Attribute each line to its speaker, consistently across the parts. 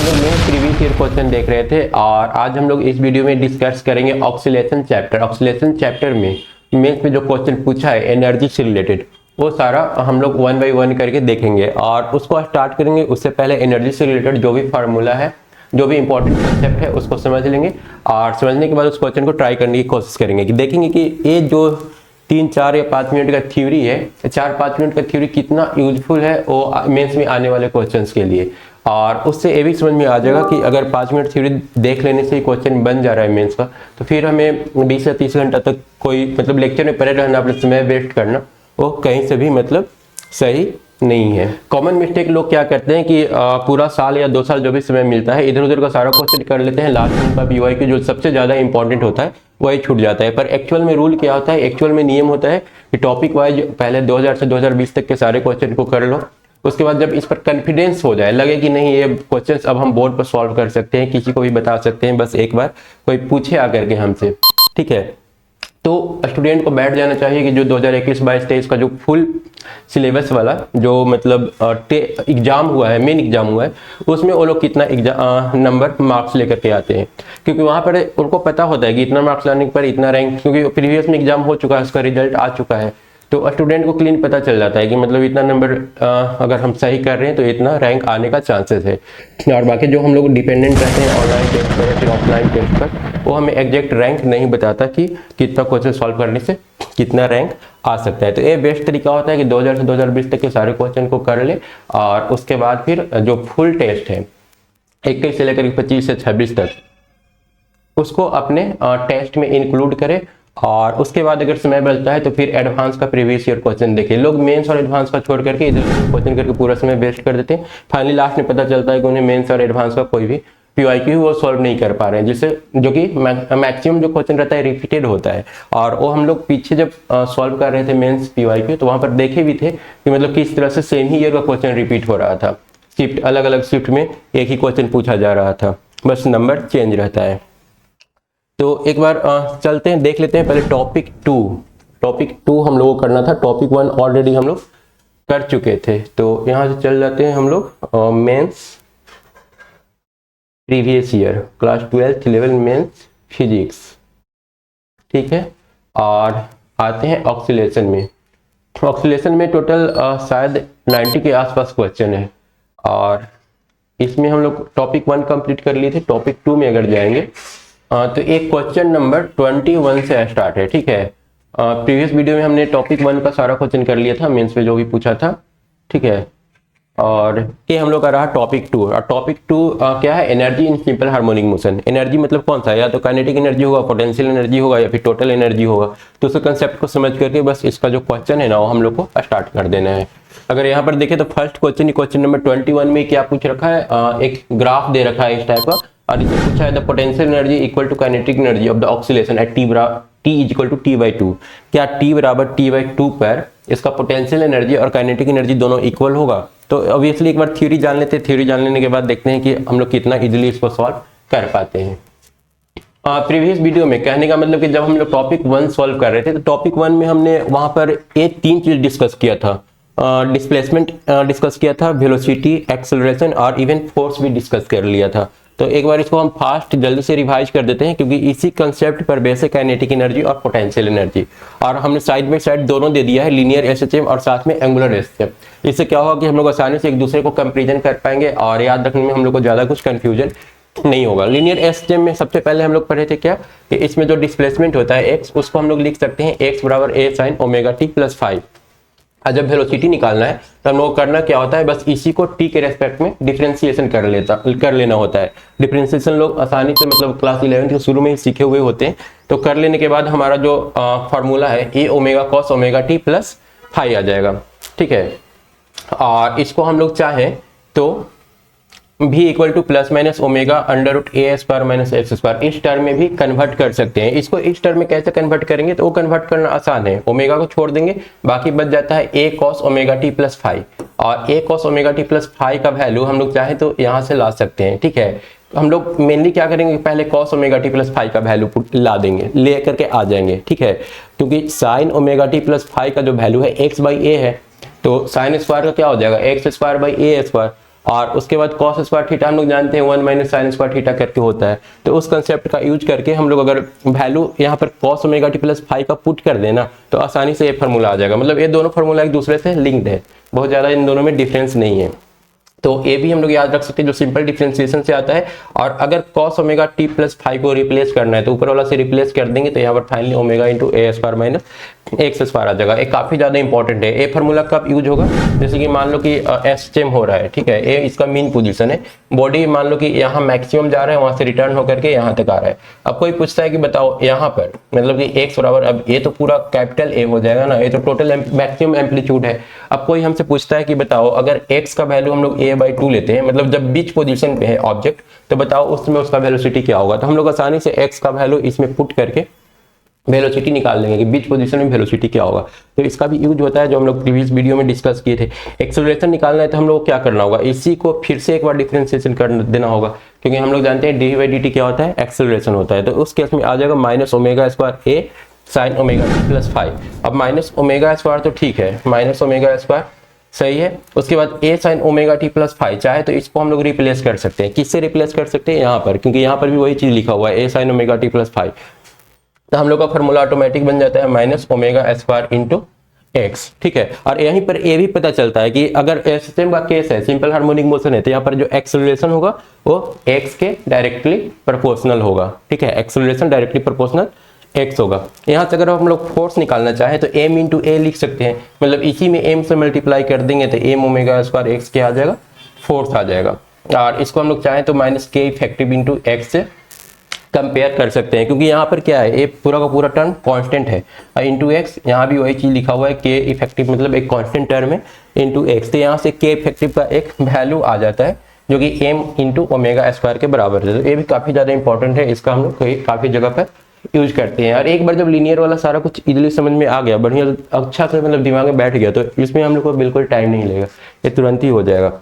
Speaker 1: हम लोग main previous year question देख रहे थे और आज हम लोग इस वीडियो में डिस्कस करेंगे ऑक्सीलेशन चैप्टर। ऑक्सीलेशन चैप्टर में मेंस में जो क्वेश्चन पूछा है एनर्जी से रिलेटेड वो सारा हम लोग वन बाय वन करके देखेंगे और उसको स्टार्ट करेंगे। उससे पहले एनर्जी से रिलेटेड जो भी फार्मूला है, जो भी इंपॉर्टेंट कंसेप्ट है उसको समझ लेंगे और समझने के बाद उस क्वेश्चन को ट्राई करने की कोशिश करेंगे कि देखेंगे कि ये जो 3, 4 या 5 मिनट का थ्योरी है, 4-5 मिनट का थ्योरी कितना यूजफुल है वो मेंस में आने वाले क्वेश्चंस के लिए। और उससे ये भी समझ में आ जाएगा कि अगर 5 मिनट थ्योरी देख लेने से ही क्वेश्चन बन जा रहा है मेंस का, तो फिर हमें 20 से 30 घंटा तक कोई मतलब लेक्चर में पड़े रहना, अपना समय वेस्ट करना वो कहीं से भी मतलब सही नहीं है। कॉमन मिस्टेक लोग क्या करते हैं कि पूरा साल या 2 साल जो भी समय मिलता है इधर उधर का सारा क्वेश्चन कर लेते हैं, लास्ट में का पीवाईक्यू जो सबसे ज़्यादा इंपॉर्टेंट होता है वही छूट जाता है। पर एक्चुअल में रूल क्या होता है, एक्चुअल में नियम होता है कि टॉपिक वाइज पहले 2000 से 2020 तक के सारे क्वेश्चन को कर लो। उसके बाद जब इस पर कॉन्फिडेंस हो जाए, लगे कि नहीं ये क्वेश्चंस अब हम बोर्ड पर सॉल्व कर सकते हैं, किसी को भी बता सकते हैं, बस एक बार कोई पूछे आकर के हमसे, ठीक है, तो स्टूडेंट को बैठ जाना चाहिए कि जो 2021-22-23 का जो फुल सिलेबस वाला जो मतलब एग्जाम हुआ है, मेन एग्जाम हुआ है, उसमें वो लोग कितना नंबर मार्क्स लेकर के आते हैं, क्योंकि वहाँ पर उनको पता होता है कि इतना मार्क्स लाने पर इतना रैंक, क्योंकि प्रीवियस में एग्जाम हो चुका है, उसका रिजल्ट आ चुका है, तो स्टूडेंट को क्लीन पता चल जाता है कि मतलब इतना नंबर अगर हम सही कर रहे हैं तो इतना रैंक आने का चांसेस है। और बाकी जो हम लोग डिपेंडेंट रहते हैं ऑनलाइन टेस्ट पर या फिर ऑफलाइन टेस्ट पर, वो हमें एग्जैक्ट रैंक नहीं बताता कि कितना क्वेश्चन सॉल्व करने से कितना रैंक आ सकता है। तो ये बेस्ट तरीका होता है कि 2000 से 2020 तक के सारे क्वेश्चन को कर ले और उसके बाद फिर जो फुल टेस्ट है 21 से लेकर 25 से 26 तक उसको अपने टेस्ट में इंक्लूड करें और उसके बाद अगर समय बचता है तो फिर एडवांस का प्रीवियस ईयर क्वेश्चन देखिए। लोग मेंस और एडवांस का छोड़ करके इधर क्वेश्चन करके पूरा समय वेस्ट कर देते हैं, फाइनली लास्ट में पता चलता है कि उन्हें मेंस और एडवांस का कोई भी पीवाईक्यू वो सॉल्व नहीं कर पा रहे हैं, जिससे जो कि मैक्सिमम जो क्वेश्चन रहता है रिपीटेड होता है। और वो हम लोग पीछे जब सॉल्व कर रहे थे मेंस पीवाईक्यू तो वहाँ पर देखे भी थे कि मतलब किस तरह से सेम ही ईयर का क्वेश्चन रिपीट हो रहा था, शिफ्ट अलग अलग शिफ्ट में एक ही क्वेश्चन पूछा जा रहा था, बस नंबर चेंज रहता है। तो एक बार चलते हैं, देख लेते हैं पहले टॉपिक 2। टॉपिक 2 हम लोगों को करना था, टॉपिक 1 ऑलरेडी हम लोग कर चुके थे, तो यहाँ से चल जाते हैं हम लोग mains previous year class 12th level mains physics, ठीक है। और आते हैं ऑक्सीलेशन में। ऑक्सीलेशन में टोटल शायद 90 के आसपास क्वेश्चन है और इसमें हम लोग टॉपिक 1 कंप्लीट कर लिए थे। टॉपिक 2 में अगर जाएंगे तो एक क्वेश्चन नंबर 21 से स्टार्ट है, ठीक है। प्रीवियस वीडियो में हमने टॉपिक 1 का सारा क्वेश्चन कर लिया था, मेंस में जो भी पूछा था, ठीक है। और ये हम लोग का रहा टॉपिक 2। और टॉपिक 2 क्या है, energy in simple harmonic motion. Energy मतलब कौन सा, या तो काइनेटिक एनर्जी होगा, पोटेंशियल एनर्जी होगा, या फिर टोटल एनर्जी होगा। तो उस कंसेप्ट को समझ करके बस इसका जो क्वेश्चन है ना वो हम लोग को स्टार्ट कर देना है। अगर यहाँ पर देखें तो फर्स्ट क्वेश्चन, क्वेश्चन नंबर 21 में क्या पूछ रखा है, एक ग्राफ दे रखा है इस टाइप का और इसमें पूछा है the potential energy equal to kinetic energy of the oscillation at t equal to t/2। क्या t बराबर t/2 पर इसका पोटेंशियल एनर्जी और काइनेटिक एनर्जी दोनों इक्वल होगा। तो ऑब्वियसली एक बार थ्योरी जान लेते हैं, थ्योरी जान लेने के बाद देखते हैं कि हम लोग कितना इजीली इसको सॉल्व कर पाते हैं। प्रीवियस वीडियो में कहने का मतलब कि जब हम लोग टॉपिक 1 सॉल्व कर रहे थे तो टॉपिक 1 में हमने वहां पर ये 3 चीज डिस्कस किया था, डिस्प्लेसमेंट डिस्कस किया था, वेलोसिटी, एक्सेलरेशन और इवन फोर्स भी डिस्कस कर लिया था। तो एक बार इसको हम फास्ट जल्दी से रिवाइज कर देते हैं क्योंकि इसी कंसेप्ट पर बेस है काइनेटिक एनर्जी और पोटेंशियल एनर्जी। और हमने साइड बाय साइड दोनों दे दिया है, लीनियर एसएचएम और साथ में एंगुलर एसएचएम। इससे क्या होगा कि हम लोग आसानी से एक दूसरे को कंपेरिजन कर पाएंगे और याद रखने में हम लोग को ज़्यादा कुछ कंफ्यूजन नहीं होगा। लीनियर एसएचएम में सबसे पहले हम लोग पढ़े थे क्या कि इसमें जो डिस्प्लेसमेंट होता है एक्स, उसको हम लोग लिख सकते हैं x बराबर a sin omega t plus 5। और जब वेलोसिटी निकालना है तो हम लोग करना क्या होता है, बस इसी को t के रेस्पेक्ट में डिफरेंशिएशन कर लेना होता है। डिफरेंशिएशन लोग आसानी से मतलब क्लास 11 के शुरू में ही सीखे हुए होते हैं। तो कर लेने के बाद हमारा जो फार्मूला है a omega cos omega t plus 5 आ जाएगा, ठीक है। और इसको हम लोग चाहें तो v equal to plus minus omega under root a square minus x square इस टर्म में भी कन्वर्ट कर सकते हैं। इसको इस टर्म में कैसे कन्वर्ट करेंगे तो वो कन्वर्ट करना आसान है, ओमेगा को छोड़ देंगे, बाकी बच जाता है a cos omega t plus 5। और a cos omega t plus 5 का वैल्यू हम लोग चाहें तो यहाँ से ला सकते हैं, ठीक है। हम लोग मेनली क्या करेंगे, पहले cos ओमेगा t प्लस 5 का वैल्यू ला देंगे, ले करके आ जाएंगे, ठीक है। क्योंकि sin ओमेगा t प्लस 5 का जो वैल्यू है x बाई ए है, तो साइन स्क्वायर का क्या हो जाएगा x square by A square. और उसके बाद cos स्क्वायर थीटा हम लोग जानते हैं 1 माइनस साइन स्क्वायर थीटा करके होता है। तो उस कंसेप्ट का यूज करके हम लोग अगर वैल्यू यहाँ पर cos omega T plus five का पुट कर देना तो आसानी से ये फार्मूला आ जाएगा। मतलब ये दोनों फार्मूला एक दूसरे से लिंक्ड है, बहुत ज़्यादा इन दोनों में डिफरेंस नहीं है। तो ये भी हम लोग याद रख सकते हैं जो सिंपल डिफरेंशिएशन से आता है। और अगर cos omega T plus five को रिप्लेस करना है तो ऊपर वाला से रिप्लेस कर देंगे तो यहाँ पर finally omega into A square minus x square आ जाएगा। ये काफी ज्यादा इंपॉर्टेंट है। ए फार्मूला कब यूज होगा, जैसे कि मान लो कि एस चेम हो रहा है, ठीक है, ए इसका मीन पोजीशन है, बॉडी मान लो कि यहाँ मैक्सिमम जा रहा है, वहां से रिटर्न होकर के यहाँ तक आ रहा है। अब कोई पूछता है कि बताओ यहाँ पर मतलब कि एक्स बराबर, अब ये तो पूरा कैपिटल ए हो जाएगा ना, ये तो टोटल मैक्सिमम एम्पलीट्यूड है। अब कोई हमसे पूछता है कि बताओ अगर एक्स का वैल्यू हम लोग a/2 लेते हैं, मतलब जब बीच पोजीशन पे है ऑब्जेक्ट, तो बताओ उसमें उसका वेलोसिटी क्या होगा। तो हम लोग आसानी से एक्स का वैल्यू इसमें पुट करके वेलोसिटी निकाल लेंगे कि बीच पोजीशन में वेलोसिटी क्या होगा। तो इसका भी यूज होता है जो हम लोग प्रीवियस वीडियो में डिस्कस किए थे। एक्सेलरेशन निकालना है तो हम लोग को क्या करना होगा, इसी को फिर से एक बार डिफरेंशिएशन कर देना होगा, क्योंकि हम लोग जानते हैं डी/dt क्या होता है, एक्सेलरेशन होता है। तो उस केस में आ जाएगा minus omega square A sine omega T plus five. अब माइनस ओमेगा स्क्वायर तो ठीक है, माइनस ओमेगा स्क्वायर सही है। उसके बाद A sine omega T plus five, चाहे तो इसको हम लोग रिप्लेस कर सकते हैं। किससे रिप्लेस कर सकते हैं, यहाँ पर, क्योंकि यहाँ पर भी वही चीज लिखा हुआ है ए sine omega T plus five. तो हम लोग का फॉर्मूला ऑटोमेटिक बन जाता है minus omega square into X, ठीक है। और यहीं पर ये भी पता चलता है कि अगर सिस्टम का केस है सिंपल हार्मोनिक मोशन है तो यहाँ पर जो एक्सेलरेशन होगा वो एक्स के डायरेक्टली प्रोपोर्शनल होगा, ठीक है। एक्सेलरेशन डायरेक्टली प्रोपोर्शनल एक्स होगा। यहाँ से अगर हम लोग फोर्स निकालना चाहें तो एम इंटू ए लिख सकते हैं, मतलब इसी में एम से मल्टीप्लाई कर देंगे तो एम ओमेगा स्क्वायर एक्स क्या आ जाएगा, फोर्स आ जाएगा। और इसको हम लोग चाहें तो माइनस के इफेक्टिव इंटू एक्स से कंपेयर कर सकते हैं, क्योंकि यहाँ पर क्या है, ये पूरा का पूरा टर्म कांस्टेंट है। इंटू एक्स, यहाँ भी वही चीज लिखा हुआ है, के इफेक्टिव मतलब एक कांस्टेंट टर्म है इंटू एक्स। तो यहाँ से के इफेक्टिव का एक वैल्यू आ जाता है जो कि एम इंटू ओमेगा स्क्वायर के बराबर है। तो ये भी काफी ज्यादा इंपॉर्टेंट है, इसका हम लोग काफी जगह पर यूज करते हैं। और एक बार जब लीनियर वाला सारा कुछ इजीली समझ में आ गया, बढ़िया अच्छा से मतलब दिमाग में बैठ गया, तो इसमें हम लोग को बिल्कुल टाइम नहीं लगेगा, ये तुरंत ही हो जाएगा।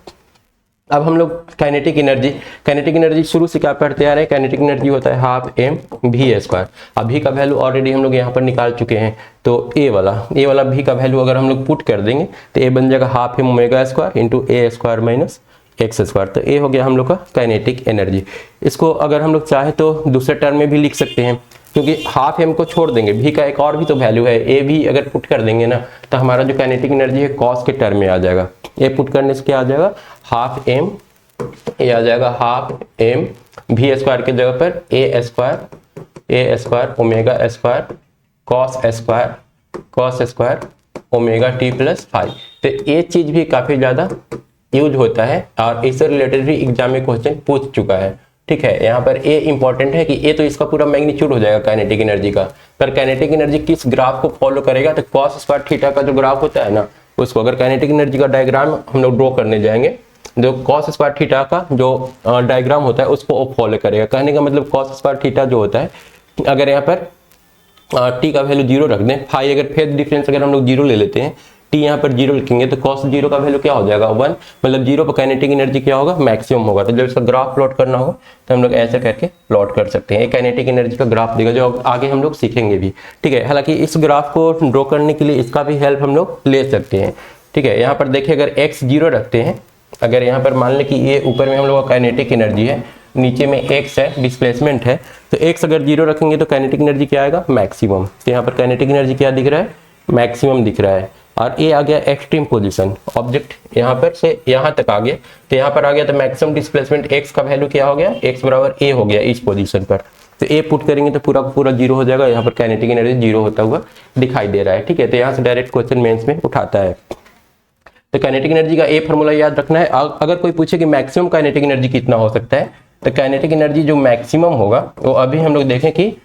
Speaker 1: अब हम लोग काइनेटिक एनर्जी शुरू से क्या पढ़ते आ रहे हैं, काइनेटिक एनर्जी होता है हाफ एम वी स्क्वायर। अब भी का वैल्यू ऑलरेडी हम लोग यहाँ पर निकाल चुके हैं, तो ए वाला भी का वैल्यू अगर हम लोग पुट कर देंगे तो ए बन जाएगा half M omega square into A square minus x square. तो ए हो गया हम लोग का काइनेटिक एनर्जी। इसको अगर हम लोग चाहे तो दूसरे टर्म में भी लिख सकते हैं, क्योंकि हाफ एम को छोड़ देंगे, भी का एक और भी तो वैल्यू है, ए भी अगर पुट कर देंगे ना तो हमारा जो काइनेटिक एनर्जी है कॉस के टर्म में आ जाएगा। ए पुट करने से क्या आ जाएगा, हाफ एम, ये आ जाएगा हाफ एम वी स्क्वायर की जगह पर A square omega square cos square omega T plus five. तो ये चीज भी काफी ज्यादा यूज होता है और इससे रिलेटेड भी एग्जाम में क्वेश्चन पूछ चुका है, ठीक है। यहाँ पर ए इंपॉर्टेंट है कि ए तो इसका पूरा मैग्नीट्यूड हो जाएगा काइनेटिक एनर्जी का, पर काइनेटिक एनर्जी किस ग्राफ को फॉलो करेगा, तो कॉस स्क्वायर थीटा का जो ग्राफ होता है ना उसको, अगर काइनेटिक एनर्जी का डायग्राम हम लोग ड्रॉ करने जाएंगे, जो कॉस स्क्वायर थीटा का जो डायग्राम होता है उसको फॉलो करेगा। कहने का मतलब कॉस स्क्वायर थीटा जो होता है, अगर यहाँ पर टी का वैल्यू 0 रख दें, फाई अगर फेज डिफरेंस अगर हम लोग 0 ले लेते हैं, टी यहाँ पर 0 लिखेंगे तो कॉस 0 का वैल्यू क्या हो जाएगा 1, मतलब 0 पर काइनेटिक एनर्जी क्या होगा, मैक्सिमम होगा। तो जब इसका ग्राफ प्लॉट करना होगा तो हम लोग ऐसे करके प्लॉट कर सकते हैं, काइनेटिक एनर्जी का ग्राफ देगा जो आगे हम लोग सीखेंगे भी, ठीक है। हालांकि इस ग्राफ को ड्रॉ करने के लिए इसका भी हेल्प हम लोग ले सकते हैं, ठीक है। यहाँ पर देखिए अगर x 0 रखते हैं, अगर यहाँ पर मान लें कि ये ऊपर में हम लोग का काइनेटिक एनर्जी है, नीचे में x है डिस्प्लेसमेंट है, तो x अगर 0 रखेंगे तो काइनेटिक एनर्जी क्या आएगा, मैक्सिमम। तो यहाँ पर काइनेटिक एनर्जी क्या दिख रहा है, मैक्सिमम दिख रहा है। और ये आ गया एक्सट्रीम पोजीशन, ऑब्जेक्ट यहाँ पर से यहाँ तक आ गया, तो यहाँ पर आ गया तो मैक्सिमम डिस्प्लेसमेंट x का वैल्यू क्या हो गया, x बराबर a हो गया इस पोजीशन पर। तो a पुट करेंगे तो पूरा पूरा 0 हो जाएगा, यहाँ पर काइनेटिक एनर्जी 0 होता हुआ दिखाई दे रहा है, ठीक है। तो यहाँ से डायरेक्ट क्वेश्चन मेंस में उठाता है। तो काइनेटिक एनर्जी का ए फॉर्मूला याद रखना है। अगर कोई पूछे कि मैक्सिमम काइनेटिक एनर्जी कितना हो सकता है, तो काइनेटिक एनर्जी जो मैक्सिमम होगा वो अभी हम लोग देखें कि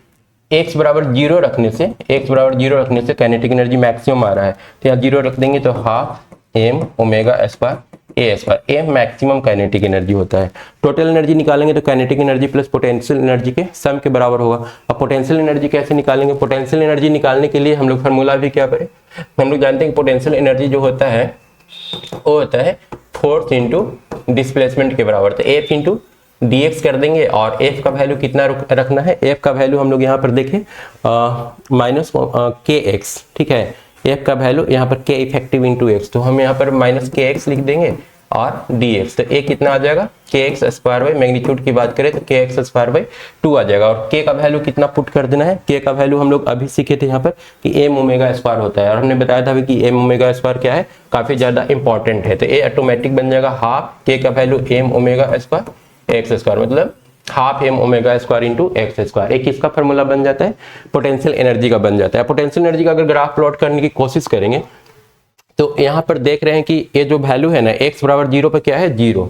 Speaker 1: x बराबर 0 रखने से काइनेटिक एनर्जी मैक्सिमम आ रहा है, तो यहाँ 0 रख देंगे तो half M omega square A square, M maximum kinetic energy होता है। टोटल एनर्जी निकालेंगे तो kinetic energy plus potential energy के सम के बराबर होगा। अब पोटेंशियल एनर्जी कैसे निकालेंगे, पोटेंशियल एनर्जी निकालने के लिए हम लोग फार्मूला भी क्या करें, हम लोग जानते हैं कि पोटेंशियल एनर्जी जो होता है वो होता है फोर्स इंटू डिस्प्लेसमेंट के बराबर। तो एफ इंटू dx कर देंगे, और f का वैल्यू कितना रखना है, f का वैल्यू हम लोग यहाँ पर देखें माइनस के एक्स, ठीक है। f का वैल्यू यहाँ पर k इफेक्टिव इंटू एक्स, तो हम यहाँ पर माइनस के एक्स लिख देंगे और dx। तो a कितना आ जाएगा kx स्क्वायर बाई, मैग्नीट्यूड की बात करें तो kx स्क्वायर बाई 2 आ जाएगा। और k का वैल्यू कितना पुट कर देना है, k का वैल्यू हम लोग अभी सीखे थे यहाँ पर कि m ओमेगा स्क्वायर होता है, और हमने बताया था कि m ओमेगा स्क्वायर क्या है, काफी ज्यादा इंपॉर्टेंट है। तो a ऑटोमेटिक बन जाएगा हाफ k का value m omega square x square, मतलब half m omega square into x square. एक इसका फॉर्मूला बन जाता है, पोटेंशियल एनर्जी का बन जाता है। पोटेंशियल एनर्जी का अगर ग्राफ प्लॉट करने की कोशिश करेंगे तो यहाँ पर देख रहे हैं कि ये जो वैल्यू है ना x बराबर 0 पर क्या है 0,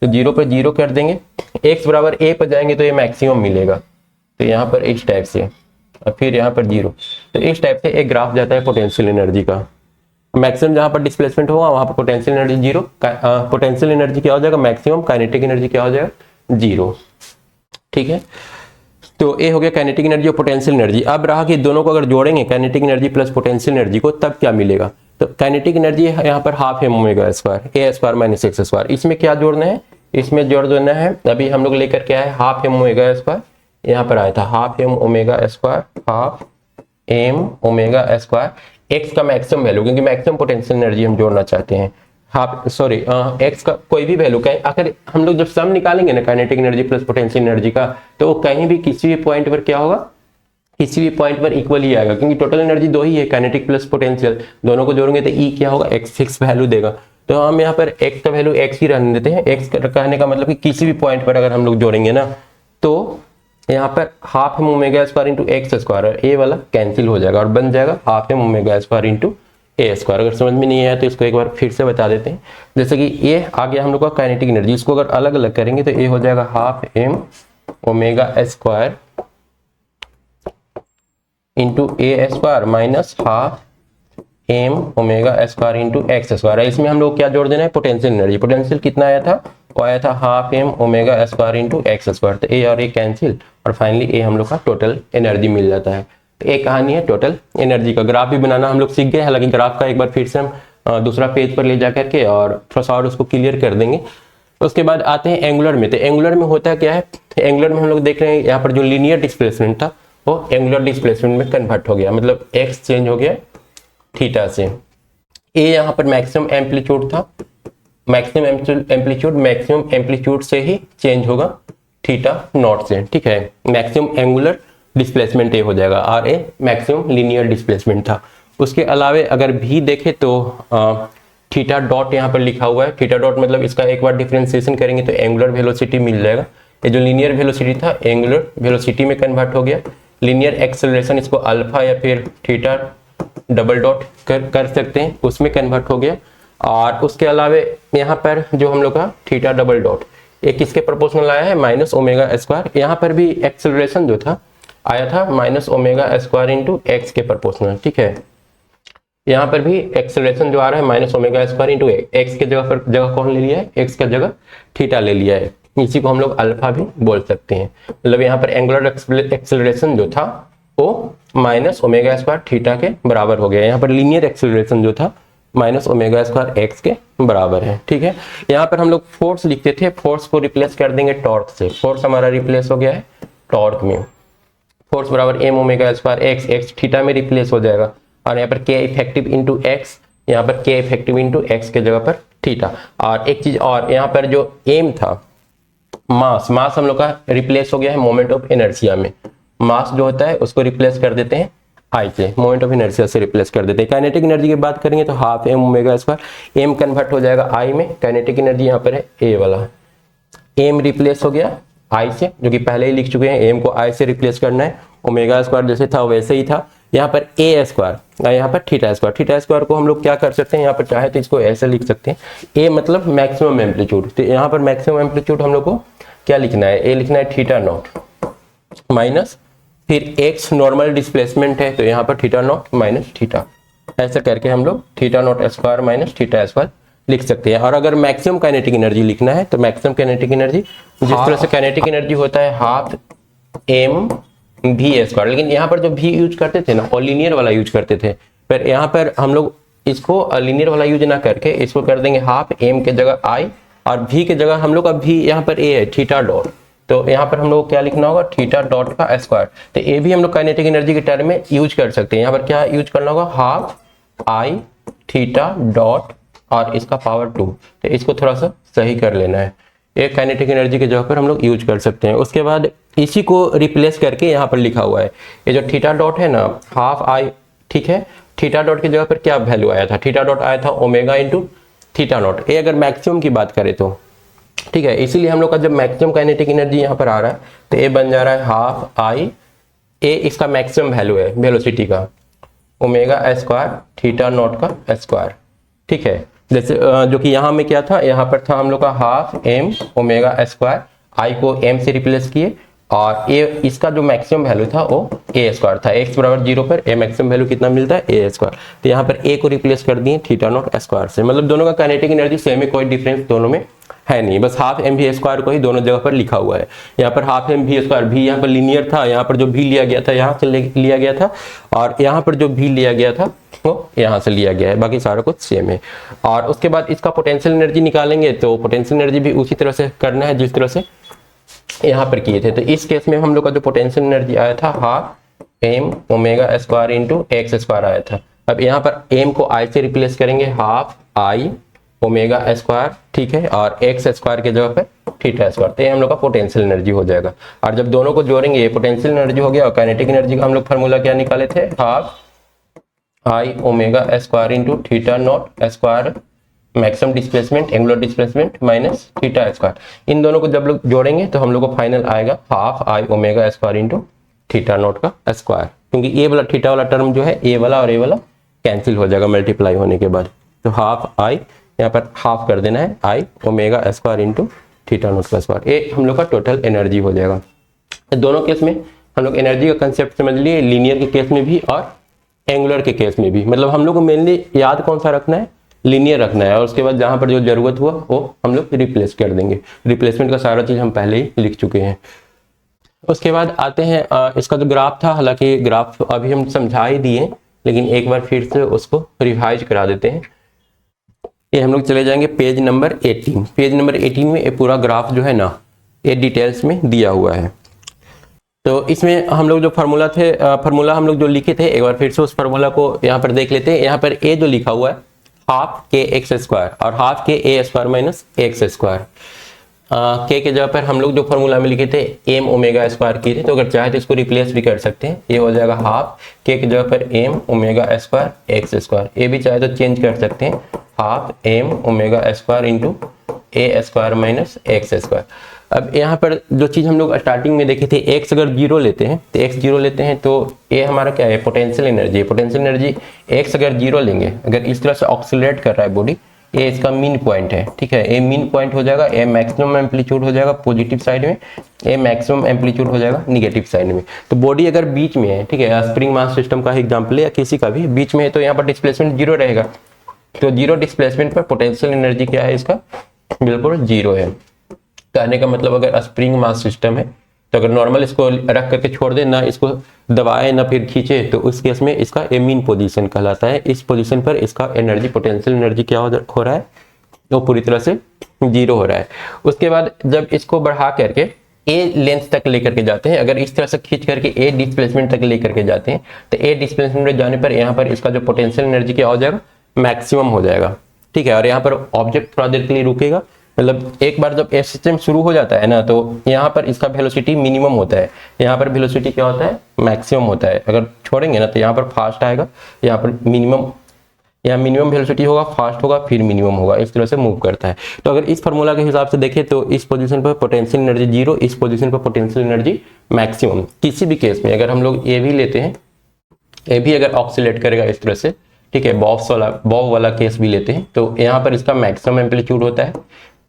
Speaker 1: तो 0 पर 0 कर देंगे, x बराबर a पर जाएंगे तो ये मैक्सिमम मिलेगा। तो यहाँ पर इस टाइप से, और फिर यहाँ पर 0, तो इस टाइप से एक ग्राफ जाता है पोटेंशियल एनर्जी का। मैक्सिमम जहाँ पर डिस्प्लेसमेंट होगा वहाँ पर पोटेंशियल एनर्जी 0, पोटेंशियल एनर्जी क्या हो जाएगा मैक्सिमम, काइनेटिक एनर्जी क्या हो जाएगा 0। ठीक है, तो ये हो गया काइनेटिक एनर्जी और पोटेंशियल एनर्जी। अब रहा कि दोनों को अगर जोड़ेंगे kinetic energy plus potential energy को, तब क्या मिलेगा। तो काइनेटिक एनर्जी यहाँ पर half m omega square a square minus x square. इसमें क्या जोड़ना है, इसमें जोड़ देना है, अभी हम लोग लेकर के आए हाफ m ओमेगा स्क्वायर, यहाँ पर आया था half m omega square, half m omega square x का मैक्सिमम वैल्यू, क्योंकि मैक्सिमम पोटेंशियल एनर्जी हम जोड़ना चाहते हैं। हाफ सॉरी x का कोई भी वैल्यू, अगर हम लोग जब सम निकालेंगे ना kinetic energy plus potential energy का, तो वो कहीं भी किसी भी पॉइंट पर क्या होगा, किसी भी पॉइंट पर इक्वल ही आएगा, क्योंकि टोटल एनर्जी दो ही है, काइनेटिक प्लस पोटेंशियल, दोनों को जोड़ेंगे तो E क्या होगा x फिक्स वैल्यू देगा। तो हम यहाँ पर x का वैल्यू x ही रहने देते हैं। x कहने का मतलब कि किसी भी पॉइंट पर अगर हम लोग जोड़ेंगे ना, तो यहाँ पर half m omega square into x square, और a वाला कैंसिल हो जाएगा और बन जाएगा half m omega square into A square. अगर समझ में नहीं आया तो इसको एक बार फिर से बता देते हैं। जैसे कि ये आ गया हम लोग का काइनेटिक एनर्जी, इसको अगर अलग अलग करेंगे तो ये हो जाएगा half m omega square into A square minus half m omega square into x square. इसमें हम लोग क्या जोड़ देना है, पोटेंशियल एनर्जी। पोटेंशियल कितना आया था, वो आया था half m omega square into x square. तो ए और ए कैंसिल, और फाइनली ए हम लोग का टोटल एनर्जी मिल जाता है। तो एक कहानी है टोटल एनर्जी का। ग्राफ भी बनाना हम लोग सीख गए, हालांकि ग्राफ का एक बार फिर से हम दूसरा पेज पर ले जा करके और थोड़ा सा और उसको क्लियर कर देंगे। उसके बाद आते हैं एंगुलर में। तो एंगुलर में होता क्या है, एंगुलर में हम लोग देख रहे हैं यहाँ पर जो लीनियर डिस्प्लेसमेंट था वो एंगुलर डिस्प्लेसमेंट में कन्वर्ट हो गया, मतलब एक्स चेंज हो गया थीटा से। ए यहाँ पर मैक्सिमम एम्पलीट्यूड था, मैक्सिमम एम्पलीट्यूड से ही चेंज होगा थीटा नॉट से। ठीक है, मैक्सिमम एंगुलर डिस्प्लेसमेंट ए हो जाएगा, और ए मैक्सिमम लीनियर डिस्प्लेसमेंट था। उसके अलावे अगर भी देखे तो थीटा डॉट यहाँ पर लिखा हुआ है। थीटा डॉट मतलब इसका एक बार डिफरेंशिएशन करेंगे तो एंगुलर वेलोसिटी मिल जाएगा। ये जो लीनियर वेलोसिटी था एंगुलर वेलोसिटी में कन्वर्ट हो गया। लीनियर एक्सेलरेशन इसको अल्फा या फिर थीटा डबल डॉट कर सकते हैं, उसमें कन्वर्ट हो गया। और उसके अलावे यहाँ पर जो हम लोग का थीटा डबल डॉट एक किसके प्रोपोर्शनल आया है, माइनस ओमेगा स्क्वायर। यहाँ पर भी एक्सेलरेशन जो था आया था minus omega square into x के प्रोपोर्शनल। ठीक है, यहाँ पर भी एक्सेलरेशन जो आ रहा है minus omega square into x के जगह कौन ले लिया है, एक्स का जगह थीटा ले लिया है। इसी को हम लोग अल्फा भी बोल सकते हैं। मतलब यहाँ पर एंगुलर एक्सेलरेशन जो था वो माइनस ओमेगा स्क्वायर थीटा के बराबर हो गया। यहाँ पर लीनियर एक्सेलरेशन जो था माइनस ओमेगा स्क्वायर एक्स के बराबर है। ठीक है, यहाँ पर हम लोग फोर्स लिखते थे, फोर्स को रिप्लेस कर देंगे टॉर्क से। फोर्स हमारा रिप्लेस हो गया है टॉर्क में। फोर्स बराबर m omega square x, x theta में रिप्लेस हो जाएगा, और यहाँ पर k इफेक्टिव इंटू एक्स, यहाँ पर k इफेक्टिव इंटू एक्स के जगह पर थीटा। और एक चीज और, यहाँ पर जो m था मास, मास हम लोग का रिप्लेस हो गया है मोमेंट ऑफ इनर्शिया में। मास जो होता है उसको रिप्लेस कर देते हैं I से, मोमेंट ऑफ इनर्शिया से रिप्लेस कर देते हैं। काइनेटिक एनर्जी की बात करेंगे तो half m omega square, m convert हो जाएगा I में। काइनेटिक एनर्जी यहाँ पर है a वाला, m रिप्लेस हो गया I से, जो कि पहले ही लिख चुके हैं। m को I से रिप्लेस करना है, ओमेगा स्क्वायर जैसे था वैसे ही था। यहाँ पर a स्क्वायर, यहाँ पर थीटा स्क्वायर। थीटा स्क्वायर को हम लोग क्या कर सकते हैं, यहाँ पर चाहे तो इसको ऐसे लिख सकते हैं, a मतलब मैक्सिमम एम्पलीट्यूड। तो यहाँ पर मैक्सिमम एम्पलीट्यूड हम लोग को क्या लिखना है, a लिखना है थीटा नॉट माइनस फिर x नॉर्मल डिस्प्लेसमेंट है, तो यहाँ पर थीटा नॉट माइनस थीटा, ऐसा करके हम लोग theta naught square minus theta square लिख सकते हैं। और अगर मैक्सिमम काइनेटिक एनर्जी लिखना है तो मैक्सिमम काइनेटिक एनर्जी जिस तरह से काइनेटिक एनर्जी होता है हाफ m v स्क्वायर, लेकिन यहाँ पर जो v यूज करते थे ना वो लीनियर वाला यूज करते थे। पर यहाँ पर हम लोग इसको लीनियर वाला यूज ना करके इसको कर देंगे हाफ m के जगह i, और v के जगह हम लोग का v यहाँ पर a है थीटा डॉट, तो यहाँ पर हम लोग क्या लिखना होगा, थीटा डॉट का स्क्वायर। तो ये भी हम लोग काइनेटिक एनर्जी के टर्म में यूज कर सकते हैं। यहाँ पर क्या यूज करना होगा, हाफ आई थीटा डॉट और इसका पावर 2। तो इसको थोड़ा सा सही कर लेना है, एक काइनेटिक एनर्जी की जगह पर हम लोग यूज कर सकते हैं। उसके बाद इसी को रिप्लेस करके यहाँ पर लिखा हुआ है, ये जो थीटा डॉट है ना, हाफ आई, ठीक है, थीटा डॉट की जगह पर क्या वैल्यू आया था, थीटा डॉट आया था ओमेगा इंटू थीटा नॉट। ये अगर मैक्सिमम की बात करें तो ठीक है, इसीलिए हम लोग का जब मैक्सिमम काइनेटिक एनर्जी यहाँ पर आ रहा है तो ये बन जा रहा है हाफ आई, ए इसका मैक्सिमम वैल्यू है वेलोसिटी का, ओमेगा स्क्वायर थीटा नॉट का स्क्वायर, ठीक है। जैसे जो कि यहाँ में क्या था, यहाँ पर था हम लोग का हाफ एम ओमेगा स्क्वायर, आई को एम से रिप्लेस किए और ए इसका जो मैक्सिमम वैल्यू था वो ए स्क्वायर था, एक्स बराबर 0 पर ए मैक्सिमम वैल्यू कितना मिलता है, ए स्क्वायर। तो यहाँ पर ए को रिप्लेस कर दिए थीटा नॉट स्क्वायर से, मतलब दोनों का काइनेटिक एनर्जी सेम है, कोई डिफरेंस दोनों में है नहीं, बस हाफ एम वी स्क्वायर को ही दोनों जगह पर लिखा हुआ है। यहाँ पर हाफ एम वी स्क्वायर, भी यहाँ पर लीनियर था, यहाँ पर जो भी लिया गया था यहाँ से लिया गया था, और यहाँ पर जो भी लिया गया था वो यहाँ से लिया गया है, बाकी सारा कुछ सेम है। और उसके बाद इसका पोटेंशियल एनर्जी निकालेंगे, तो पोटेंशियल एनर्जी भी उसी तरह से करना है जिस तरह से यहाँ पर किए थे। तो इस केस में हम लोग का जो पोटेंशियल एनर्जी आया था half M omega square into x square आया था। अब यहाँ पर एम को आई से रिप्लेस करेंगे, हाफ आई ओमेगा स्क्वायर, ठीक है, और एक्स स्क्वायर के जगह पे थीटा स्क्वायर, तो ये हम लोग का पोटेंशियल एनर्जी हो जाएगा। और जब दोनों को जोड़ेंगे ये पोटेंशियल एनर्जी हो गया, और काइनेटिक एनर्जी का हम लोग फार्मूला क्या निकाले थे, half I omega square into theta naught square maximum displacement angular displacement minus theta square. इन दोनों को जब लोग जोड़ेंगे तो हम लोग को फाइनल आएगा half I omega square into theta naught का स्क्वायर, क्योंकि ए वाला थीटा वाला टर्म जो है ए वाला और ए वाला कैंसिल हो जाएगा मल्टीप्लाई होने के बाद। तो हाफ आई, यहाँ पर हाफ कर देना है, I omega square into theta naught का स्क्वायर, ये हम लोग का टोटल एनर्जी हो जाएगा। दोनों केस में हम लोग एनर्जी का कंसेप्ट समझ लिए, लीनियर के केस में भी और एंगुलर के केस में भी। मतलब हम लोग को मेनली याद कौन सा रखना है, लीनियर रखना है, और उसके बाद जहां पर जो जरूरत हुआ वो हम लोग रिप्लेस कर देंगे। रिप्लेसमेंट का सारा चीज हम पहले ही लिख चुके हैं। उसके बाद आते हैं इसका जो ग्राफ था, हालांकि ग्राफ अभी हम समझा ही दिए, लेकिन एक बार फिर से उसको रिवाइज करा देते हैं। ये हम लोग चले जाएंगे पेज नंबर 18। पेज नंबर 18 में ये पूरा ग्राफ जो है ना, ये डिटेल्स में दिया हुआ है। तो इसमें हम लोग जो फार्मूला हम लोग जो लिखे थे, एक बार फिर से उस फार्मूला को यहाँ पर देख लेते हैं। यहाँ पर ए जो लिखा हुआ है हाफ के एक्स स्क्वायर और हाफ के ए स्क्वायर माइनस एक्स स्क्वायर, के जगह पर हम लोग जो फार्मूला में लिखे थे एम ओमेगा स्क्वायर किए थे, तो अगर चाहे तो इसको रिप्लेस भी कर सकते हैं। ये हो जाएगा हाफ के जगह पर M omega square X square, ये भी चाहे तो चेंज कर सकते हैं, half M omega square into A square minus x square. अब यहाँ पर जो चीज़ हम लोग स्टार्टिंग में देखे थे, एक्स अगर जीरो लेते हैं तो एक्स जीरो लेते हैं तो ये हमारा क्या है, पोटेंशियल एनर्जी है। पोटेंशियल एनर्जी एक्स अगर जीरो लेंगे, अगर इस तरह से ऑक्सीलरेट कर रहा है बॉडी, ये इसका मीन पॉइंट है, ठीक है, ये मीन पॉइंट हो जाएगा, ये मैक्सिमम एम्पलीट्यूड हो जाएगा पॉजिटिव साइड में, ये मैक्सिमम एम्पलीट्यूड हो जाएगा निगेटिव साइड में। तो बॉडी अगर बीच में है, ठीक है, स्प्रिंग मास सिस्टम का एग्जाम्पल है या किसी का भी बीच में है, तो यहाँ पर डिस्प्लेसमेंट जीरो रहेगा। तो जीरो डिस्प्लेसमेंट पर पोटेंशियल एनर्जी क्या है इसका, बिल्कुल जीरो है। कहने का मतलब अगर स्प्रिंग मास सिस्टम है तो अगर नॉर्मल इसको रख करके छोड़ दे, ना इसको दबाए ना फिर खींचे, तो उस केस में इसका मीन पोजीशन कहलाता है। इस पोजीशन पर इसका एनर्जी, पोटेंशियल एनर्जी क्या हो रहा है, वो पूरी तरह से जीरो हो रहा है। उसके बाद जब इसको बढ़ा करके ए लेंथ तक लेकर के जाते हैं, अगर इस तरह से खींच करके ए डिस्प्लेसमेंट तक लेकर के जाते हैं, तो ए डिस्प्लेसमेंट में जाने पर यहाँ पर इसका जो पोटेंशियल एनर्जी क्या हो जाएगा, मैक्सिमम हो जाएगा, ठीक है। और यहाँ पर ऑब्जेक्ट थोड़ा देर के लिए रुकेगा, मतलब एक बार जब एफ सिस्टम शुरू हो जाता है ना, तो यहाँ पर इसका वेलोसिटी मिनिमम होता है, यहाँ पर वेलोसिटी क्या होता है, मैक्सिमम होता है। अगर छोड़ेंगे ना तो यहाँ पर फास्ट आएगा, यहाँ पर मिनिमम, यहाँ मिनिमम वेलोसिटी होगा, फास्ट होगा, फिर मिनिमम होगा, इस तरह से मूव करता है। तो अगर इस फार्मूला के हिसाब से देखें तो इस पोजीशन पर पोटेंशियल एनर्जी जीरो, इस पोजीशन पर पोटेंशियल एनर्जी मैक्सिमम। किसी भी केस में अगर हम लोग ए भी लेते हैं, ए भी अगर ऑक्सीलेट करेगा इस तरह से, ठीक है, बॉब वाला केस भी लेते हैं, तो यहाँ पर इसका मैक्सिमम एम्पलीट्यूड होता है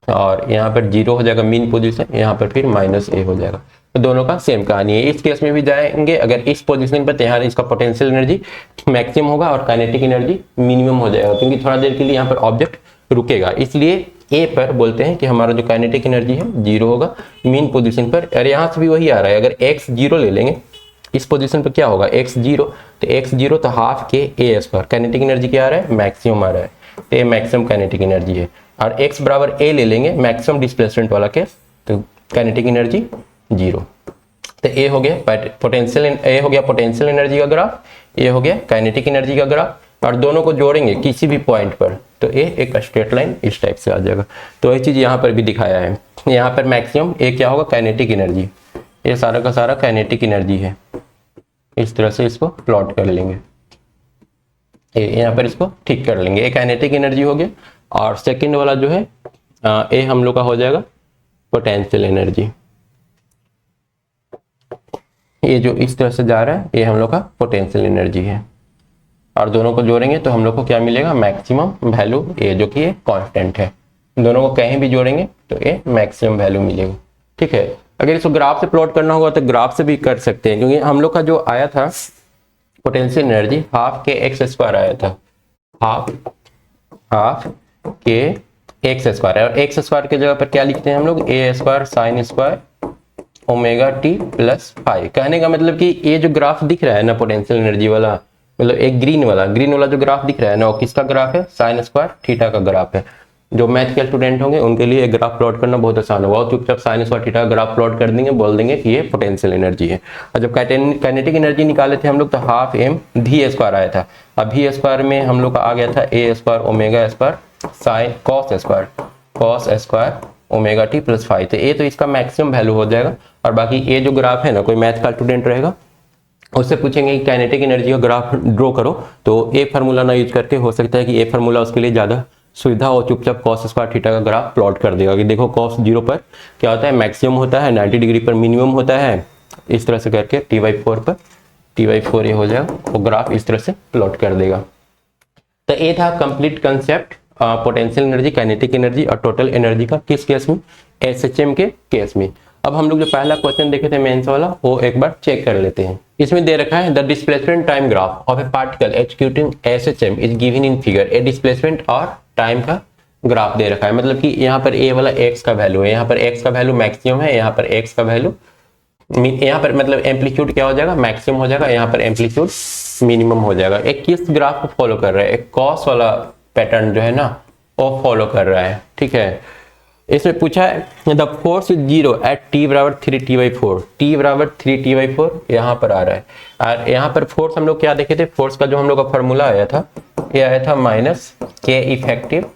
Speaker 1: और यहाँ पर जीरो हो जाएगा मीन पोजीशन, यहाँ पर फिर माइनस ए हो जाएगा। तो दोनों का सेम कहानी है। इस केस में भी जाएंगे अगर इस पोजीशन पर, यहाँ इसका पोटेंशियल एनर्जी मैक्सिमम होगा और काइनेटिक एनर्जी मिनिमम हो जाएगा, क्योंकि थोड़ा देर के लिए यहाँ पर ऑब्जेक्ट रुकेगा, इसलिए ए पर बोलते हैं कि हमारा जो काइनेटिक एनर्जी है जीरो होगा मीन पोजीशन पर। और यहाँ से भी वही आ रहा है, अगर एक्स जीरो ले लेंगे इस पोजीशन पर क्या होगा, एक्स जीरो, तो एक्स जीरो तो हाफ के ए स्क्वायर, काइनेटिक एनर्जी क्या आ रहा है, मैक्सिमम आ रहा है, तो ये मैक्सिमम काइनेटिक एनर्जी है। और x बराबर a ले लेंगे मैक्सिमम डिस्प्लेसमेंट वाला केस, तो काइनेटिक एनर्जी जीरो। तो a हो गया पोटेंशियल, a हो गया पोटेंशियल एनर्जी का ग्राफ, a हो गया काइनेटिक एनर्जी का ग्राफ। और दोनों को जोड़ेंगे किसी भी पॉइंट पर तो ये एक स्ट्रेट लाइन इस टाइप से आ जाएगा। तो वही चीज़ यहाँ पर भी दिखाया है। यहाँ पर मैक्सिमम ये क्या होगा, काइनेटिक एनर्जी, ये सारा का सारा काइनेटिक एनर्जी है। इस तरह से इसको प्लॉट कर लेंगे, यहाँ पर इसको ठीक कर लेंगे, ये काइनेटिक एनर्जी हो गया। और सेकंड वाला जो है ये हम लोग का हो जाएगा पोटेंशियल एनर्जी। ये जो इस तरह से जा रहा है ये हम लोग का पोटेंशियल एनर्जी है, और दोनों को जोड़ेंगे तो हम लोग को क्या मिलेगा, मैक्सिमम वैल्यू, ये जो कि ये कांस्टेंट है। दोनों को कहीं भी जोड़ेंगे तो ये मैक्सिमम वैल्यू मिलेगा। ठीक है, अगर इसको ग्राफ से प्लॉट करना होगा तो ग्राफ से भी कर सकते हैं, क्योंकि हम लोग का जो आया था पोटेंशियल एनर्जी हाफ के एक्स स्क्वायर आया था, हाफ के एक्स स्क्वायर है, और एक्स स्क्वायर की जगह पर क्या लिखते हैं हम लोग, A square sine square omega T plus five. कहने का मतलब कि ये जो ग्राफ दिख रहा है ना पोटेंशियल एनर्जी वाला, मतलब एक ग्रीन वाला जो ग्राफ दिख रहा है ना, वो किसका ग्राफ है, साइन स्क्वायर थीटा का ग्राफ है। जो मैथ के स्टूडेंट होंगे उनके लिए ग्राफ प्लॉट करना बहुत आसान होगा, और चुपचाप साइन स्क्वायर थीटा का ग्राफ प्लॉट कर देंगे, बोल देंगे कि ये पोटेंशियल एनर्जी है। और जब काइनेटिक एनर्जी निकाले थे हम लोग तो हाफ एम वी स्क्वायर आया था, अब वी स्क्वायर में हम लोग का आ गया था A square omega square sine cos square omega T plus five. तो ये तो इसका मैक्सिमम वैल्यू हो जाएगा। और बाकी ये जो ग्राफ है ना, कोई मैथ का स्टूडेंट रहेगा उससे पूछेंगे कि काइनेटिक एनर्जी का ग्राफ ड्रॉ करो, तो ए फार्मूला ना यूज करके हो सकता है कि ए फार्मूला उसके लिए ज़्यादा सुविधा हो, चुपचाप कॉस स्क्वायर थीटा का ग्राफ प्लॉट कर देगा कि देखो कॉस 0 पर क्या होता है, मैक्सिमम होता है, 90 डिग्री पर मिनिमम होता है। इस तरह से करके t/4 पर t/4 ये हो जाएगा, वो ग्राफ इस तरह से प्लॉट कर देगा। तो ये था complete concept potential energy, kinetic energy और टोटल एनर्जी का। किस केस में, एसएचएम के केस में। अब हम लोग जो पहला क्वेश्चन देखे थे मेंस वाला, वो एक बार चेक कर लेते हैं। इसमें दे रखा है the displacement time graph of A particle executing SHM is given in figure. A displacement और टाइम का ग्राफ दे रखा है, मतलब कि यहाँ पर ए वाला एक्स का वैल्यू है, यहाँ पर एक्स का वैल्यू मैक्सिमम है, यहाँ पर एक्स का वैल्यू, यहाँ पर मतलब एम्पलीट्यूड क्या हो जाएगा, मैक्सिमम हो जाएगा, यहाँ पर एम्पलीट्यूड मिनिमम हो जाएगा। एक किस ग्राफ को फॉलो कर रहा है, एक कॉस वाला पैटर्न जो है ना वो फॉलो कर रहा है। ठीक है, इसमें पूछा है the force is 0 at t बराबर 3t/4, t बराबर 3t/4 यहाँ पर आ रहा है। और यहाँ पर फोर्स हम लोग क्या देखे थे, फोर्स का जो हम लोग का फॉर्मूला आया था, ये आया था माइनस के इफेक्टिव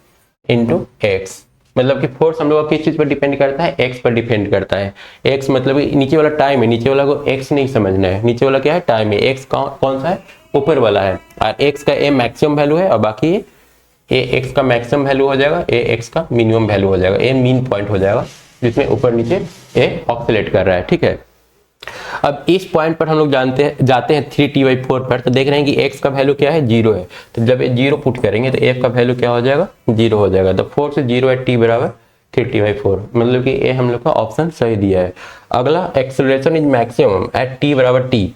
Speaker 1: इंटू एक्स। मतलब कि फोर्स हम लोग का किस चीज पर डिपेंड करता है, एक्स पर डिपेंड करता है। एक्स मतलब नीचे वाला टाइम है, नीचे वाला को एक्स नहीं समझना है, नीचे वाला क्या है, टाइम है। एक्स कौन सा है, ऊपर वाला है, और एक्स का ए मैक्सिमम वैल्यू है, और बाकी ए एक्स का मैक्सिमम वैल्यू हो जाएगा, ए एक्स का मिनिमम वैल्यू हो जाएगा, ए मीन पॉइंट हो जाएगा जिसमें ऊपर नीचे ए ऑक्सीलेट कर रहा है। ठीक है, अब इस पॉइंट पर हम लोग जाते हैं 3t/4 पर, तो देख रहे हैं कि x का वैल्यू क्या है, 0 है। तो जब ये 0 पुट करेंगे तो f का वैल्यू क्या हो जाएगा, 0 हो जाएगा। तो 4 से 0 है, t बराबर 3t/4, मतलब कि ये हम लोग का ऑप्शन सही दिया है। अगला acceleration is maximum at t बराबर t।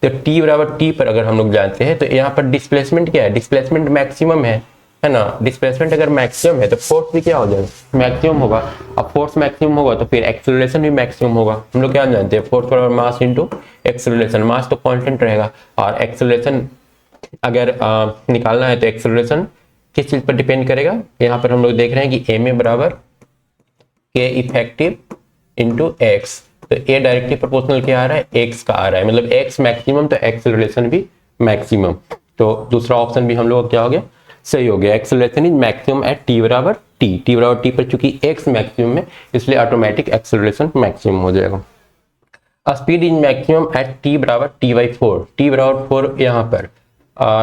Speaker 1: तो t बराबर t पर अगर हम लोग जानते हैं तो यहाँ पर डिस्प्लेसमेंट क्या है, डिस्प्लेसमेंट मैक्सिमम है ना। डिस्प्लेसमेंट अगर मैक्सिमम है तो फोर्स भी क्या हो जाएगा, मैक्सिमम होगा। अब फोर्स मैक्सिमम होगा तो फिर एक्सेलरेशन भी मैक्सिमम होगा। हम लोग क्या जानते हैं, फोर्स बराबर मास इनटू एक्सेलरेशन। मास तो कांस्टेंट रहेगा, और एक्सेलरेशन अगर निकालना है तो एक्सेलरेशन किस चीज पर डिपेंड करेगा। यहाँ पर हम लोग देख रहे हैं कि एम ए बराबर के इफेक्टिव इंटू एक्स। तो ए डायरेक्टली प्रोपोर्शनल क्या आ रहा है, एक्स का आ रहा है, मतलब एक्स मैक्सिमम तो एक्सेलरेशन भी मैक्सिमम। तो दूसरा ऑप्शन भी हम लोग क्या हो गया, सही हो गया। Acceleration is maximum at t बराबर t बराबर t पर चूंकि x मैक्सिमम है इसलिए ऑटोमेटिक एक्सेलरेशन मैक्सिमम हो जाएगा। Speed is maximum at t बराबर t/4, t बराबर 4 यहाँ पर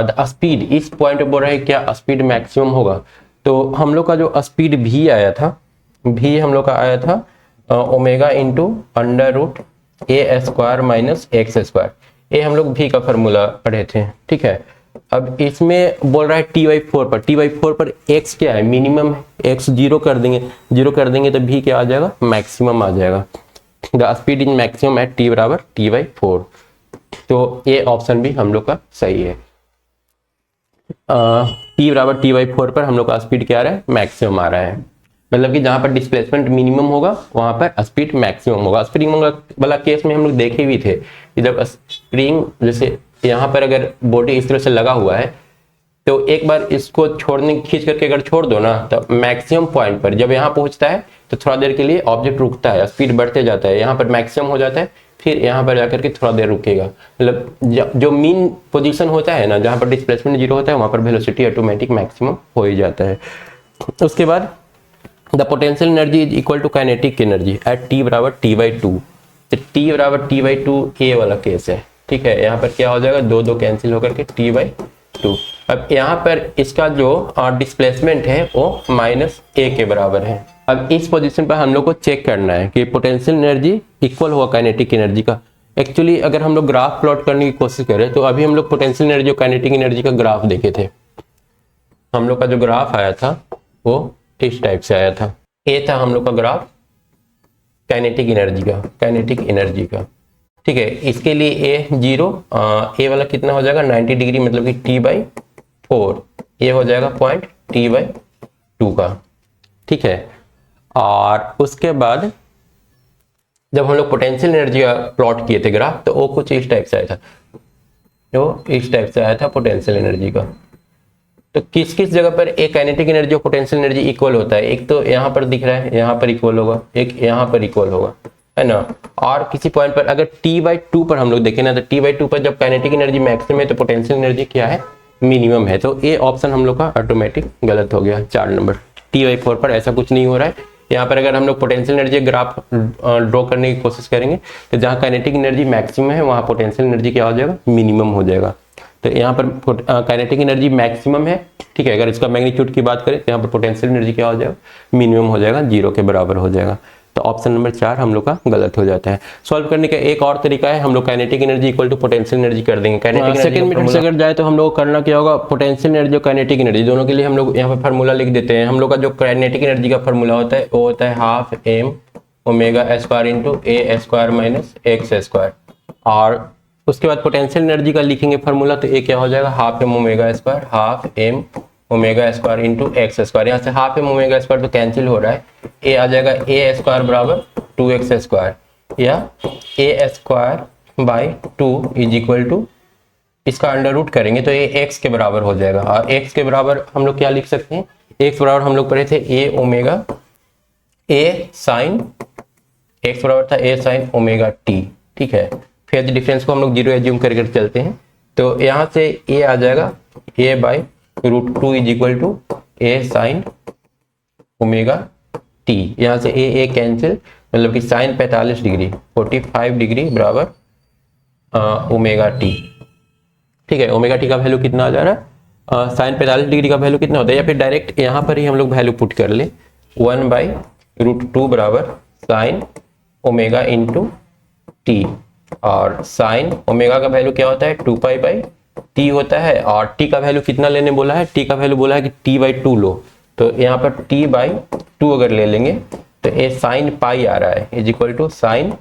Speaker 1: द स्पीड इस पॉइंट पर बोल रहा है क्या स्पीड मैक्सिमम होगा। तो हम लोग का जो स्पीड v आया था, v हम लोग का आया था omega into under root a square minus x square. ये हम लोग v का फॉर्मूला पढ़े थे। ठीक है, अब इसमें बोल रहा है t/4 पर, t/4 पर x क्या है, मिनिमम है, x 0 कर देंगे, 0 कर देंगे तो v क्या आ जाएगा, मैक्सिमम आ जाएगा। The speed is maximum at t बराबर t/4। तो ये ऑप्शन भी हम लोग का सही है। t बराबर t/4 पर हम लोग का स्पीड क्या आ रहा है, मैक्सिमम आ रहा है। मतलब कि जहां पर डिस्प्लेसमेंट मिनिमम होगा वहां पर स्पीड मैक्सिमम होगा। स्प्रिंग वाला केस में हम लोग देखे भी थे कि जब स्प्रिंग जैसे यहाँ पर अगर बॉडी इस तरह से लगा हुआ है तो एक बार इसको छोड़ने खींच करके अगर छोड़ दो ना तो मैक्सिमम पॉइंट पर जब यहाँ पहुंचता है तो थोड़ा देर के लिए ऑब्जेक्ट रुकता है, स्पीड बढ़ते जाता है, यहाँ पर मैक्सिमम हो जाता है, फिर यहाँ पर जाकर के थोड़ा देर रुकेगा। मतलब जो मीन पोजीशन होता है ना, जहाँ पर डिस्प्लेसमेंट जीरो होता है, वहाँ पर वेलोसिटी ऑटोमेटिक मैक्सिमम हो ही जाता है। उसके बाद the potential energy is equal to kinetic energy at t बराबर टी बाई टू। तो टी बराबर टी बाई टू ए वाला केस है, ठीक है। यहाँ पर क्या हो जाएगा, दो दो कैंसिल होकर के टी बाई टू। अब यहाँ पर इसका जो डिस्प्लेसमेंट है वो माइनस ए के बराबर है। अब इस पोजीशन पर हम लोग को चेक करना है कि पोटेंशियल एनर्जी इक्वल हुआ काइनेटिक एनर्जी का। एक्चुअली अगर हम लोग ग्राफ प्लॉट करने की कोशिश करें तो अभी हम लोग पोटेंशियल एनर्जी और काइनेटिक एनर्जी का ग्राफ देखे थे। हम लोग का जो ग्राफ आया था वो इस टाइप से आया था। ए था हम लोग का ग्राफ काइनेटिक एनर्जी का, ठीक है। इसके लिए ए जीरो, ए वाला कितना हो जाएगा 90 डिग्री, मतलब कि टी बाई फोर, ये हो जाएगा पॉइंट टी बाई टू का, ठीक है। और उसके बाद जब हम लोग पोटेंशियल एनर्जी का प्लॉट किए थे ग्राफ, तो वो कुछ इस टाइप से आया था, तो इस टाइप से आया था पोटेंशियल एनर्जी का। तो किस किस जगह पर एक काइनेटिक एनर्जी और पोटेंशियल एनर्जी इक्वल होता है, एक तो यहाँ पर दिख रहा है, यहाँ पर इक्वल होगा, एक यहाँ पर इक्वल होगा, है ना। और किसी पॉइंट पर अगर टी बाई टू पर हम लोग देखें ना, तो टी बाई टू पर जब काइनेटिक एनर्जी मैक्सिमम है तो पोटेंशियल एनर्जी क्या है, मिनिमम है। तो ये ऑप्शन हम लोग का ऑटोमेटिक गलत हो गया, 4 नंबर। टी बाई फोर पर ऐसा कुछ नहीं हो रहा है। यहाँ पर अगर हम लोग पोटेंशियल एनर्जी ग्राफ ड्रॉ करने की कोशिश करेंगे तो जहाँ काइनेटिक एनर्जी मैक्सिमम है वहाँ पोटेंशियल एनर्जी क्या हो जाएगा, मिनिमम हो जाएगा। तो यहाँ पर काइनेटिक एनर्जी मैक्सिमम है, ठीक है। अगर इसका मैग्नीट्यूड की बात करें तो यहाँ पर पोटेंशियल एनर्जी क्या हो जाएगा, मिनिमम हो जाएगा, जीरो के बराबर हो जाएगा। तो ऑप्शन नंबर 4 हम लोग का गलत हो जाता है। सॉल्व करने का एक और तरीका है, हम लोग kinetic energy equal to potential energy कर देंगे। काइनेटिक सेकंड मेथड से अगर जाए तो हम लोग करना क्या होगा, पोटेंशियल एनर्जी और काइनेटिक एनर्जी दोनों के लिए हम लोग यहाँ पर फार्मूला लिख देते हैं। हम लोग का जो काइनेटिक एनर्जी का फार्मूला होता है वो होता है half M omega square into A square minus x square. और उसके बाद पोटेंशियल एनर्जी का लिखेंगे फार्मूला, तो ये क्या हो जाएगा, half M omega square, half M omega square into x square. यहाँ से हाफ एम ओमेगा स्क्वायर तो कैंसिल हो रहा है, ए आ जाएगा ए स्क्वायर बराबर 2x स्क्वायर, या A square by 2 is equal to, इसका अंडर रूट करेंगे तो ये x के बराबर हो जाएगा। और x के बराबर हम लोग क्या लिख सकते हैं, x बराबर हम लोग पढ़े थे ए ओमेगा, ए साइन, x बराबर था ए साइन ओमेगा टी, ठीक है। फेज डिफरेंस को हम लोग जीरो एज्यूम करके चलते हैं, तो यहाँ से a आ जाएगा a by root 2 is equal to a sine omega t. यहाँ से a कैंसिल, मतलब कि साइन 45 डिग्री 45 डिग्री बराबर ओमेगा टी, ठीक है। ओमेगा टी का वैल्यू कितना आ जा रहा है, साइन 45 डिग्री का वैल्यू कितना होता है, या फिर डायरेक्ट यहाँ पर ही हम लोग वैल्यू पुट कर ले, 1 बाई रूट 2 बराबर साइन ओमेगा इंटू टी। और साइन ओमेगा का वैल्यू क्या होता है, 2 पाई बाई टी होता है। और टी का वैल्यू कितना लेने बोला है, टी का वैल्यू बोला है कि टी बाई टू लो, तो यहाँ पर टी बाई टू अगर ले लेंगे तो ये साइन पाई आ रहा है is equal to sine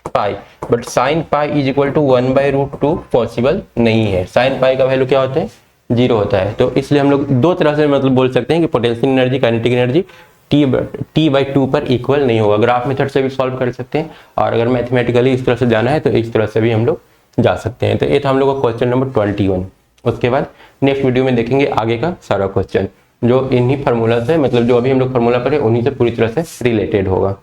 Speaker 1: pi. But sine pi is equal to 1 by root 2 possible नहीं है। साइन पाई का वैल्यू क्या होता है, जीरो होता है। तो इसलिए हम लोग दो तरह से मतलब बोल सकते हैं कि potential energy kinetic energy T by to पर इक्वल नहीं होगा। ग्राफ मेथड से भी सॉल्व कर सकते हैं, और अगर मैथमेटिकली इस तरह से जाना है तो इस तरह से भी हम लोग जा सकते हैं। तो ये था हम लोग का क्वेश्चन नंबर 21। उसके बाद नेक्स्ट वीडियो में देखेंगे आगे का सारा क्वेश्चन जो इन्हीं फार्मूला से, मतलब जो अभी हम लोग फार्मूला पढ़े उन्हीं से पूरी तरह से रिलेटेड होगा।